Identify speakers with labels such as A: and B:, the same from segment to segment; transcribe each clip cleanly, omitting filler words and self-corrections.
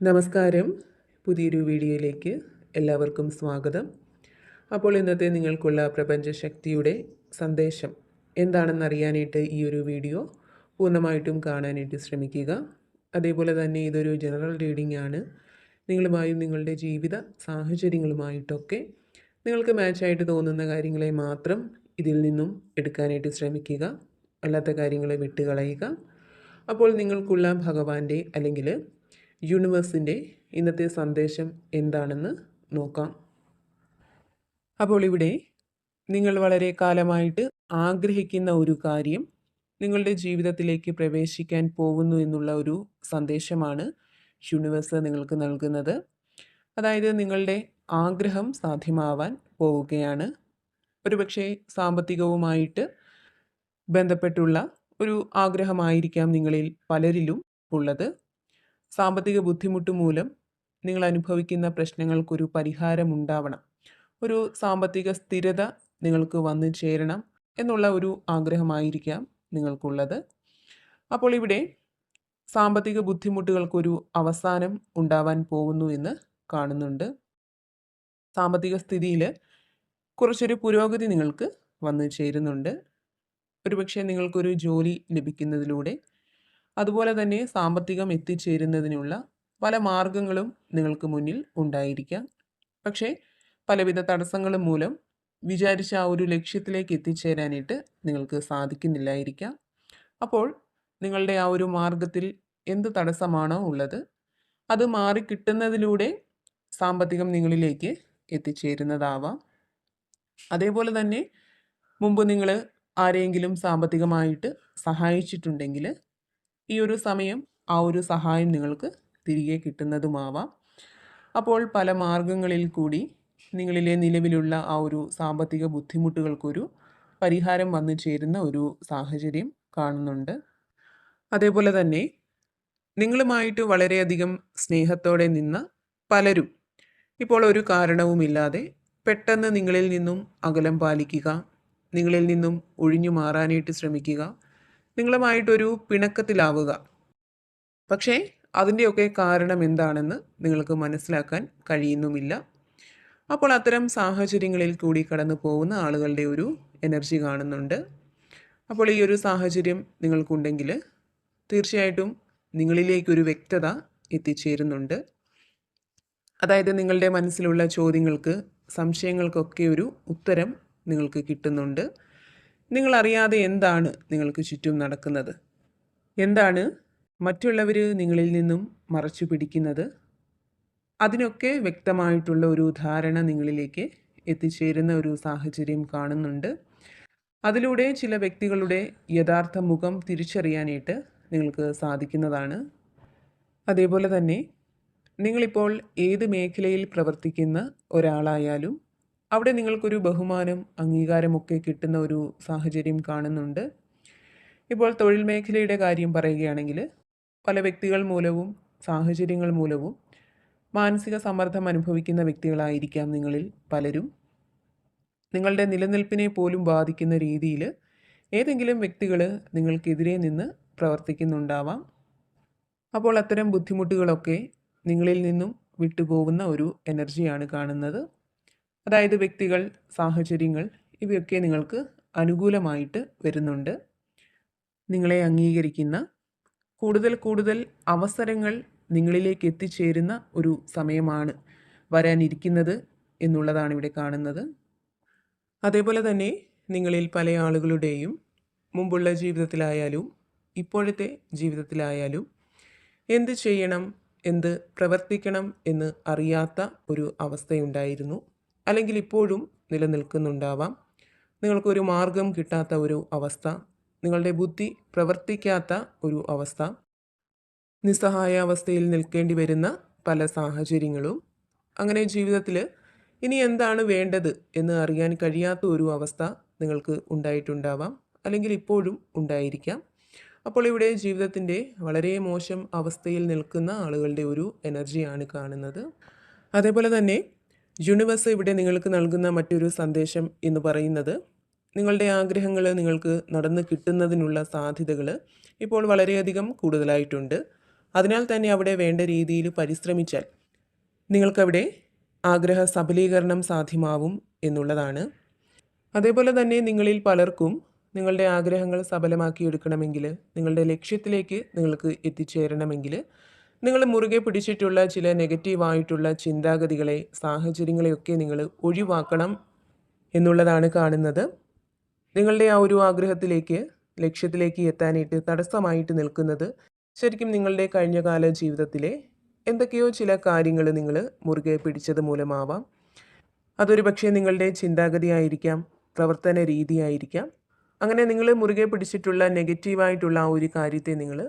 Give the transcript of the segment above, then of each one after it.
A: നമസ്കാരം. പുതിയൊരു വീഡിയോയിലേക്ക് എല്ലാവർക്കും സ്വാഗതം. അപ്പോൾ ഇന്നത്തെ നിങ്ങൾക്കുള്ള പ്രപഞ്ചശക്തിയുടെ സന്ദേശം എന്താണെന്നറിയാനായിട്ട് ഈ ഒരു വീഡിയോ പൂർണ്ണമായിട്ടും കാണാനായിട്ട് ശ്രമിക്കുക. അതേപോലെ തന്നെ ഇതൊരു ജനറൽ റീഡിംഗ് ആണ്. നിങ്ങളുമായും നിങ്ങളുടെ ജീവിത സാഹചര്യങ്ങളുമായിട്ടൊക്കെ നിങ്ങൾക്ക് മാച്ചായിട്ട് തോന്നുന്ന കാര്യങ്ങളെ മാത്രം ഇതിൽ നിന്നും എടുക്കാനായിട്ട് ശ്രമിക്കുക. അല്ലാത്ത കാര്യങ്ങളെ വിട്ടുകളയുക. അപ്പോൾ നിങ്ങൾക്കുള്ള ഭഗവാന്റെ അല്ലെങ്കിൽ യൂണിവേഴ്സിൻ്റെ ഇന്നത്തെ സന്ദേശം എന്താണെന്ന് നോക്കാം. അപ്പോൾ ഇവിടെ നിങ്ങൾ വളരെ കാലമായിട്ട് ആഗ്രഹിക്കുന്ന ഒരു കാര്യം നിങ്ങളുടെ ജീവിതത്തിലേക്ക് പ്രവേശിക്കാൻ പോകുന്നു എന്നുള്ള ഒരു സന്ദേശമാണ് യൂണിവേഴ്സ് നിങ്ങൾക്ക് നൽകുന്നത്. അതായത് നിങ്ങളുടെ ആഗ്രഹം സാധ്യമാവാൻ പോവുകയാണ്. ഒരുപക്ഷെ സാമ്പത്തികവുമായിട്ട് ബന്ധപ്പെട്ടുള്ള ഒരു ആഗ്രഹമായിരിക്കാം നിങ്ങളിൽ പലരിലും ഉള്ളത്. സാമ്പത്തിക ബുദ്ധിമുട്ട് മൂലം നിങ്ങൾ അനുഭവിക്കുന്ന പ്രശ്നങ്ങൾക്കൊരു പരിഹാരമുണ്ടാവണം, ഒരു സാമ്പത്തിക സ്ഥിരത നിങ്ങൾക്ക് വന്നു ചേരണം എന്നുള്ള ഒരു ആഗ്രഹമായിരിക്കാം നിങ്ങൾക്കുള്ളത്. അപ്പോൾ ഇവിടെ സാമ്പത്തിക ബുദ്ധിമുട്ടുകൾക്കൊരു അവസാനം ഉണ്ടാവാൻ പോകുന്നു എന്ന് കാണുന്നുണ്ട്. സാമ്പത്തിക സ്ഥിതിയിൽ കുറച്ചൊരു പുരോഗതി നിങ്ങൾക്ക് വന്നു ചേരുന്നുണ്ട്. ഒരുപക്ഷെ നിങ്ങൾക്കൊരു ജോലി ലഭിക്കുന്നതിലൂടെ അതുപോലെ തന്നെ സാമ്പത്തികം എത്തിച്ചേരുന്നതിനുള്ള പല മാർഗങ്ങളും നിങ്ങൾക്ക് മുന്നിൽ ഉണ്ടായിരിക്കാം. പക്ഷേ പലവിധ തടസ്സങ്ങളും മൂലം വിചാരിച്ച ആ ഒരു ലക്ഷ്യത്തിലേക്ക് എത്തിച്ചേരാനായിട്ട് നിങ്ങൾക്ക് സാധിക്കുന്നില്ലായിരിക്കാം. അപ്പോൾ നിങ്ങളുടെ ആ ഒരു മാർഗത്തിൽ എന്ത് തടസ്സമാണോ ഉള്ളത് അത് മാറിക്കിട്ടുന്നതിലൂടെ സാമ്പത്തികം നിങ്ങളിലേക്ക് എത്തിച്ചേരുന്നതാവാം. അതേപോലെ തന്നെ മുമ്പ് നിങ്ങൾ ആരെയെങ്കിലും സാമ്പത്തികമായിട്ട് സഹായിച്ചിട്ടുണ്ടെങ്കിൽ ഈ ഒരു സമയം ആ ഒരു സഹായം നിങ്ങൾക്ക് തിരികെ കിട്ടുന്നതുമാവാം. അപ്പോൾ പല മാർഗങ്ങളിൽ കൂടി നിങ്ങളിലെ നിലവിലുള്ള ആ ഒരു സാമ്പത്തിക ബുദ്ധിമുട്ടുകൾക്കൊരു പരിഹാരം വന്നു ചേരുന്ന ഒരു സാഹചര്യം കാണുന്നുണ്ട്. അതേപോലെ തന്നെ നിങ്ങളുമായിട്ട് വളരെയധികം സ്നേഹത്തോടെ നിന്ന പലരും ഇപ്പോൾ ഒരു കാരണവുമില്ലാതെ പെട്ടെന്ന് നിങ്ങളിൽ നിന്നും അകലം പാലിക്കുക, നിങ്ങളിൽ നിന്നും ഒഴിഞ്ഞു മാറാനായിട്ട് ശ്രമിക്കുക, നിങ്ങളുമായിട്ടൊരു പിണക്കത്തിലാവുക. പക്ഷേ അതിൻ്റെയൊക്കെ കാരണം എന്താണെന്ന് നിങ്ങൾക്ക് മനസ്സിലാക്കാൻ കഴിയുന്നുമില്ല. അപ്പോൾ അത്തരം സാഹചര്യങ്ങളിൽ കൂടി കടന്നു പോകുന്ന ആളുകളുടെ ഒരു എനർജി കാണുന്നുണ്ട്. അപ്പോൾ ഈ ഒരു സാഹചര്യം നിങ്ങൾക്കുണ്ടെങ്കിൽ തീർച്ചയായിട്ടും നിങ്ങളിലേക്കൊരു വ്യക്തത എത്തിച്ചേരുന്നുണ്ട്. അതായത് നിങ്ങളുടെ മനസ്സിലുള്ള ചോദ്യങ്ങൾക്ക്, സംശയങ്ങൾക്കൊക്കെ ഒരു ഉത്തരം നിങ്ങൾക്ക് കിട്ടുന്നുണ്ട്. നിങ്ങളറിയാതെ എന്താണ് നിങ്ങൾക്ക് ചുറ്റും നടക്കുന്നത്, എന്താണ് മറ്റുള്ളവർ നിങ്ങളിൽ നിന്നും മറച്ചു പിടിക്കുന്നത്, അതിനൊക്കെ വ്യക്തമായിട്ടുള്ള ഒരു ധാരണ നിങ്ങളിലേക്ക് എത്തിച്ചേരുന്ന ഒരു സാഹചര്യം കാണുന്നുണ്ട്. അതിലൂടെ ചില വ്യക്തികളുടെ യഥാർത്ഥ മുഖം തിരിച്ചറിയാനായിട്ട് നിങ്ങൾക്ക് സാധിക്കുന്നതാണ്. അതേപോലെ തന്നെ നിങ്ങളിപ്പോൾ ഏത് മേഖലയിൽ പ്രവർത്തിക്കുന്ന ഒരാളായാലും അവിടെ നിങ്ങൾക്കൊരു ബഹുമാനം, അംഗീകാരമൊക്കെ കിട്ടുന്ന ഒരു സാഹചര്യം കാണുന്നുണ്ട്. ഇപ്പോൾ തൊഴിൽ മേഖലയുടെ കാര്യം പറയുകയാണെങ്കിൽ പല വ്യക്തികൾ മൂലവും സാഹചര്യങ്ങൾ മൂലവും മാനസിക സമ്മർദ്ദം അനുഭവിക്കുന്ന വ്യക്തികളായിരിക്കാം നിങ്ങളിൽ പലരും. നിങ്ങളുടെ നിലനിൽപ്പിനെ പോലും ബാധിക്കുന്ന രീതിയിൽ ഏതെങ്കിലും വ്യക്തികൾ നിങ്ങൾക്കെതിരെ നിന്ന് പ്രവർത്തിക്കുന്നുണ്ടാവാം. അപ്പോൾ അത്തരം ബുദ്ധിമുട്ടുകളൊക്കെ നിങ്ങളിൽ നിന്നും വിട്ടുപോകുന്ന ഒരു എനർജിയാണ് കാണുന്നത്. അതായത് വ്യക്തികൾ, സാഹചര്യങ്ങൾ ഇവയൊക്കെ നിങ്ങൾക്ക് അനുകൂലമായിട്ട് വരുന്നുണ്ട്. നിങ്ങളെ അംഗീകരിക്കുന്ന കൂടുതൽ കൂടുതൽ അവസരങ്ങൾ നിങ്ങളിലേക്ക് എത്തിച്ചേരുന്ന ഒരു സമയമാണ് വരാനിരിക്കുന്നത് എന്നുള്ളതാണ് ഇവിടെ കാണുന്നത്. അതേപോലെ തന്നെ നിങ്ങളിൽ പല ആളുകളുടെയും മുമ്പുള്ള ജീവിതത്തിലായാലും ഇപ്പോഴത്തെ ജീവിതത്തിലായാലും എന്ത് ചെയ്യണം, എന്ത് പ്രവർത്തിക്കണം എന്ന് അറിയാത്ത ഒരു അവസ്ഥയുണ്ടായിരുന്നു, അല്ലെങ്കിൽ ഇപ്പോഴും നിലനിൽക്കുന്നുണ്ടാവാം. നിങ്ങൾക്കൊരു മാർഗം കിട്ടാത്ത ഒരു അവസ്ഥ, നിങ്ങളുടെ ബുദ്ധി പ്രവർത്തിക്കാത്ത ഒരു അവസ്ഥ, നിസ്സഹായ അവസ്ഥയിൽ നിൽക്കേണ്ടി വരുന്ന പല സാഹചര്യങ്ങളും, അങ്ങനെ ജീവിതത്തിൽ ഇനി എന്താണ് വേണ്ടത് എന്ന് അറിയാൻ കഴിയാത്ത ഒരു അവസ്ഥ നിങ്ങൾക്ക് ഉണ്ടായിട്ടുണ്ടാവാം, അല്ലെങ്കിൽ ഇപ്പോഴും ഉണ്ടായിരിക്കാം. അപ്പോൾ ഇവിടെ ജീവിതത്തിൻ്റെ വളരെ മോശം അവസ്ഥയിൽ നിൽക്കുന്ന ആളുകളുടെ ഒരു എനർജിയാണ് കാണുന്നത്. അതേപോലെ തന്നെ യൂണിവേഴ്സ് ഇവിടെ നിങ്ങൾക്ക് നൽകുന്ന മറ്റൊരു സന്ദേശം എന്ന് പറയുന്നത് നിങ്ങളുടെ ആഗ്രഹങ്ങൾ നിങ്ങൾക്ക് നടന്നു കിട്ടുന്നതിനുള്ള സാധ്യതകൾ ഇപ്പോൾ വളരെയധികം കൂടുതലായിട്ടുണ്ട്. അതിനാൽ തന്നെ അവിടെ വേണ്ട രീതിയിൽ പരിശ്രമിച്ചാൽ നിങ്ങൾക്കവിടെ ആഗ്രഹ സബലീകരണം സാധ്യമാവും എന്നുള്ളതാണ്. അതേപോലെ തന്നെ നിങ്ങളിൽ പലർക്കും നിങ്ങളുടെ ആഗ്രഹങ്ങൾ സഫലമാക്കിയെടുക്കണമെങ്കിൽ, നിങ്ങളുടെ ലക്ഷ്യത്തിലേക്ക് നിങ്ങൾക്ക് എത്തിച്ചേരണമെങ്കിൽ നിങ്ങൾ മുറുകെ പിടിച്ചിട്ടുള്ള ചില നെഗറ്റീവായിട്ടുള്ള ചിന്താഗതികളെ, സാഹചര്യങ്ങളെയൊക്കെ നിങ്ങൾ ഒഴിവാക്കണം എന്നുള്ളതാണ് കാണുന്നത്. നിങ്ങളുടെ ആ ഒരു ആഗ്രഹത്തിലേക്ക്, ലക്ഷ്യത്തിലേക്ക് എത്താനായിട്ട് തടസ്സമായിട്ട് നിൽക്കുന്നത് ശരിക്കും നിങ്ങളുടെ കഴിഞ്ഞകാല ജീവിതത്തിലെ എന്തൊക്കെയോ ചില കാര്യങ്ങൾ നിങ്ങൾ മുറുകെ പിടിച്ചത് മൂലമാവാം. അതൊരു പക്ഷേ നിങ്ങളുടെ ചിന്താഗതി ആയിരിക്കാം, പ്രവർത്തന രീതിയായിരിക്കാം. അങ്ങനെ നിങ്ങൾ മുറുകെ പിടിച്ചിട്ടുള്ള നെഗറ്റീവായിട്ടുള്ള ആ ഒരു കാര്യത്തെ നിങ്ങൾ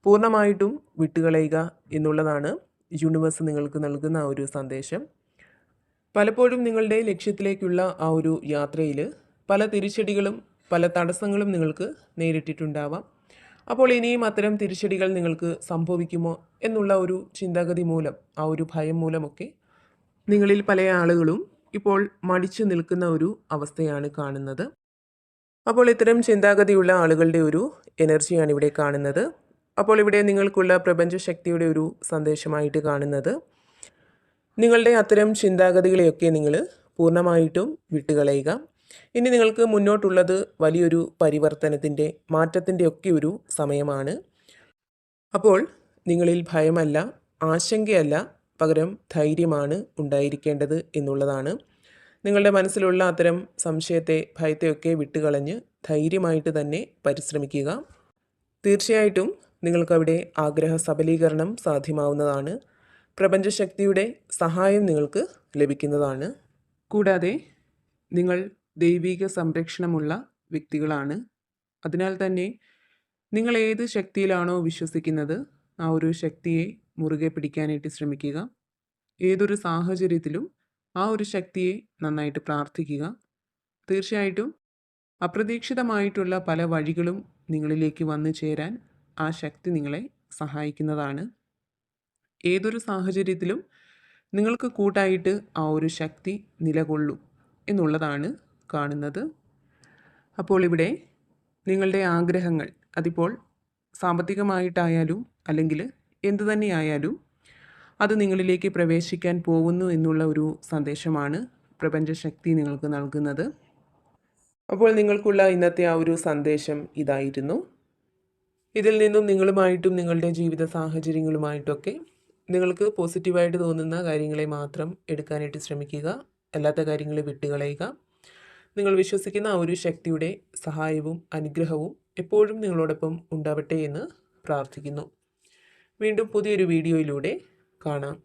A: പൂർണ്ണമായിട്ടും വിട്ടുകളയുക എന്നുള്ളതാണ് യൂണിവേഴ്സ് നിങ്ങൾക്ക് നൽകുന്ന ആ ഒരു സന്ദേശം. പലപ്പോഴും നിങ്ങളുടെ ലക്ഷ്യത്തിലേക്കുള്ള ആ ഒരു യാത്രയിൽ പല തിരിച്ചടികളും പല തടസ്സങ്ങളും നിങ്ങൾക്ക് നേരിട്ടിട്ടുണ്ടാവാം. അപ്പോൾ ഇനിയും അത്തരം തിരിച്ചടികൾ നിങ്ങൾക്ക് സംഭവിക്കുമോ എന്നുള്ള ഒരു ചിന്താഗതി മൂലം, ആ ഒരു ഭയം മൂലമൊക്കെ നിങ്ങളിൽ പല ആളുകളും ഇപ്പോൾ മടിച്ചു നിൽക്കുന്ന ഒരു അവസ്ഥയാണ് കാണുന്നത്. അപ്പോൾ ഇത്തരം ചിന്താഗതിയുള്ള ആളുകളുടെ ഒരു എനർജിയാണ് ഇവിടെ കാണുന്നത്. അപ്പോൾ ഇവിടെ നിങ്ങൾക്കുള്ള പ്രപഞ്ചശക്തിയുടെ ഒരു സന്ദേശമായിട്ട് കാണുന്നത്, നിങ്ങളുടെ അത്തരം ചിന്താഗതികളെയൊക്കെ നിങ്ങൾ പൂർണ്ണമായിട്ടും വിട്ടുകളയുക. ഇനി നിങ്ങൾക്ക് മുന്നോട്ടുള്ളത് വലിയൊരു പരിവർത്തനത്തിൻ്റെ, മാറ്റത്തിൻ്റെ ഒക്കെ ഒരു സമയമാണ്. അപ്പോൾ നിങ്ങളിൽ ഭയമല്ല, ആശങ്കയല്ല, പകരം ധൈര്യമാണ് ഉണ്ടായിരിക്കേണ്ടത് എന്നുള്ളതാണ്. നിങ്ങളുടെ മനസ്സിലുള്ള അത്തരം സംശയത്തെ, ഭയത്തെയൊക്കെ വിട്ടുകളഞ്ഞ് ധൈര്യമായിട്ട് തന്നെ പരിശ്രമിക്കുക. തീർച്ചയായിട്ടും നിങ്ങൾക്കവിടെ ആഗ്രഹ സബലീകരണം സാധ്യമാവുന്നതാണ്. പ്രപഞ്ചശക്തിയുടെ സഹായം നിങ്ങൾക്ക് ലഭിക്കുന്നതാണ്. കൂടാതെ നിങ്ങൾ ദൈവിക സംരക്ഷണമുള്ള വ്യക്തികളാണ്. അതിനാൽ തന്നെ നിങ്ങൾ ഏത് ശക്തിയിലാണോ വിശ്വസിക്കുന്നത് ആ ഒരു ശക്തിയെ മുറുകെ പിടിക്കാനായിട്ട് ശ്രമിക്കുക. ഏതൊരു സാഹചര്യത്തിലും ആ ഒരു ശക്തിയെ നന്നായിട്ട് പ്രാർത്ഥിക്കുക. തീർച്ചയായിട്ടും അപ്രതീക്ഷിതമായിട്ടുള്ള പല വഴികളും നിങ്ങളിലേക്ക് വന്നു ചേരാൻ ആ ശക്തി നിങ്ങളെ സഹായിക്കുന്നതാണ്. ഏതൊരു സാഹചര്യത്തിലും നിങ്ങൾക്ക് കൂട്ടായിട്ട് ആ ഒരു ശക്തി നിലകൊള്ളും എന്നുള്ളതാണ് കാണുന്നത്. അപ്പോൾ ഇവിടെ നിങ്ങളുടെ ആഗ്രഹങ്ങൾ, അതിപ്പോൾ സാമ്പത്തികമായിട്ടായാലും അല്ലെങ്കിൽ എന്തു തന്നെയായാലും അത് നിങ്ങളിലേക്ക് പ്രവേശിക്കാൻ പോകുന്നു എന്നുള്ള ഒരു സന്ദേശമാണ് പ്രപഞ്ചശക്തി നിങ്ങൾക്ക് നൽകുന്നത്. അപ്പോൾ നിങ്ങൾക്കുള്ള ഇന്നത്തെ ആ ഒരു സന്ദേശം ഇതായിരുന്നു. ഇതിൽ നിന്നും നിങ്ങളുമായിട്ടും നിങ്ങളുടെ ജീവിത സാഹചര്യങ്ങളുമായിട്ടൊക്കെ നിങ്ങൾക്ക് പോസിറ്റീവായിട്ട് തോന്നുന്ന കാര്യങ്ങളെ മാത്രം എടുക്കാനായിട്ട് ശ്രമിക്കുക. അല്ലാത്ത കാര്യങ്ങളെ വിട്ടുകളയുക. നിങ്ങൾ വിശ്വസിക്കുന്ന ആ ഒരു ശക്തിയുടെ സഹായവും അനുഗ്രഹവും എപ്പോഴും നിങ്ങളോടൊപ്പം ഉണ്ടാവട്ടെ എന്ന് പ്രാർത്ഥിക്കുന്നു. വീണ്ടും പുതിയൊരു വീഡിയോയിലൂടെ കാണാം.